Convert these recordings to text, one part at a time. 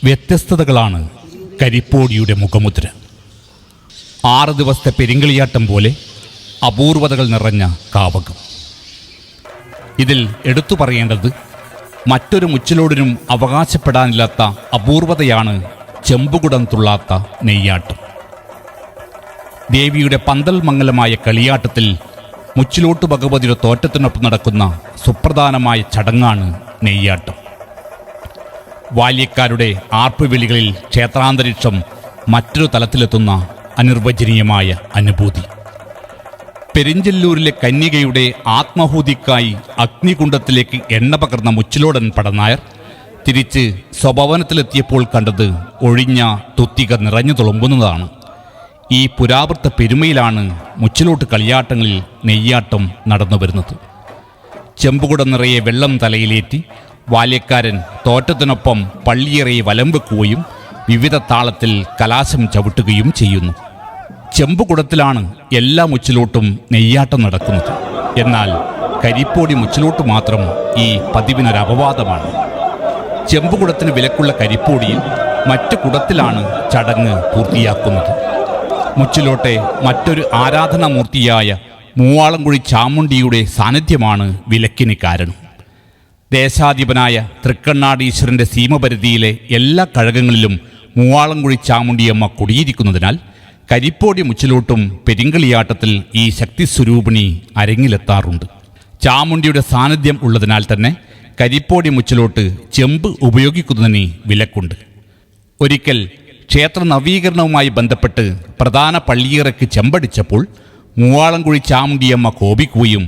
വ്യത്യസ്തതകളാണ് കരിപ്പോടിയുടെ മുഖമുദ്ര. 6 ദിവസത്തെ പെരിങ്കളിയാട്ടം പോലെ അപൂർവതകൾ നിറഞ്ഞ കാവകം. ഇതിൽ എടുത്തു പറയേണ്ടത് മറ്റൊരു മുച്ചിലോടിനും അവകാശപ്പെടാനില്ലാത്ത അപൂർവതയാണ് ചെമ്പുകുടം തുള്ളാത്ത നെയ്യാട്ടം. ദേവിയുടെ പന്തൽ മംഗലമായ കളിയാട്ടത്തിൽ മുച്ചിലോട്ട് ഭഗവതിയുടെ തോറ്റത്തിനൊപ്പം നടക്കുന്ന സുപ്രധാനമായ ചടങ്ങാണ് നെയ്യാട്ടം. ബാല്യക്കാരുടെ ആർപ്പുവിളികളിൽ ക്ഷേത്രാന്തരീക്ഷം മറ്റൊരു തലത്തിലെത്തുന്ന അനിർവചനീയമായ അനുഭൂതി. പെരിഞ്ചല്ലൂരിലെ കന്യകയുടെ ആത്മാഹൂതിക്കായി അഗ്നികുണ്ഡത്തിലേക്ക് എണ്ണ പകർന്ന മുച്ചിലോടൻ പടനായർ തിരിച്ച് സ്വഭവനത്തിലെത്തിയപ്പോൾ കണ്ടത് ഒഴിഞ്ഞ തുത്തിക നിറഞ്ഞു തുളുമ്പുന്നതാണ്. ഈ പുരാവൃത്ത പെരുമയിലാണ് മുച്ചിലോട്ട് കളിയാട്ടങ്ങളിൽ നെയ്യാട്ടം നടന്നു വരുന്നത്. ചെമ്പുകുടം നിറയെ വെള്ളം തലയിലേറ്റി ബാല്യക്കാരൻ തോറ്റത്തിനൊപ്പം പള്ളിയറയെ വലം വെക്കുകയും വിവിധ താളത്തിൽ കലാശം ചവിട്ടുകയും ചെയ്യുന്നു. ചെമ്പുകുടത്തിലാണ് എല്ലാ മുച്ചിലോട്ടും നെയ്യാട്ടം നടക്കുന്നത്. എന്നാൽ കരിപ്പോടി മുച്ചിലോട്ട് മാത്രം ഈ പതിവിനൊരപവാദമാണ്. ചെമ്പുകുടത്തിന് വിലക്കുള്ള കരിപ്പോടിയിൽ മറ്റു കുടത്തിലാണ് ചടങ്ങ് പൂർത്തിയാക്കുന്നത്. മുച്ചിലോട്ടെ മറ്റൊരു ആരാധനാമൂർത്തിയായ മൂവാളംകുഴി ചാമുണ്ടിയുടെ സാന്നിധ്യമാണ് വിലക്കിന് കാരണം. ദേശാധിപനായ തൃക്കണ്ണാടീശ്വരൻ്റെ സീമപരിധിയിലെ എല്ലാ കഴകങ്ങളിലും മൂവാളംകുഴി ചാമുണ്ടിയമ്മ കുടിയിരിക്കുന്നതിനാൽ കരിപ്പോടി മുച്ചിലോട്ടും പെരിങ്കളിയാട്ടത്തിൽ ഈ ശക്തിസ്വരൂപിണി അരങ്ങിലെത്താറുണ്ട്. ചാമുണ്ടിയുടെ സാന്നിധ്യം ഉള്ളതിനാൽ തന്നെ കരിപ്പോടി മുച്ചിലോട്ട് ചെമ്പ് ഉപയോഗിക്കുന്നതിന് വിലക്കുണ്ട്. ഒരിക്കൽ ക്ഷേത്ര നവീകരണവുമായി ബന്ധപ്പെട്ട് പ്രധാന പള്ളിയറയ്ക്ക് ചെമ്പടിച്ചപ്പോൾ മൂവാളംകുഴി ചാമുണ്ടിയമ്മ കോപിക്കുകയും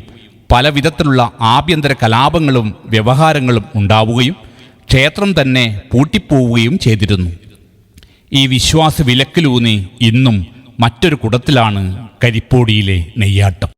പല വിധത്തിലുള്ള ആഭ്യന്തര കലാപങ്ങളും വ്യവഹാരങ്ങളും ഉണ്ടാവുകയും ക്ഷേത്രം തന്നെ പൂട്ടിപ്പോവുകയും ചെയ്തിരുന്നു. ഈ വിശ്വാസ വിലക്കിലൂന്നി ഇന്നും മറ്റൊരു കുടത്തിലാണ് കരിപ്പോടിയിലെ നെയ്യാട്ടം.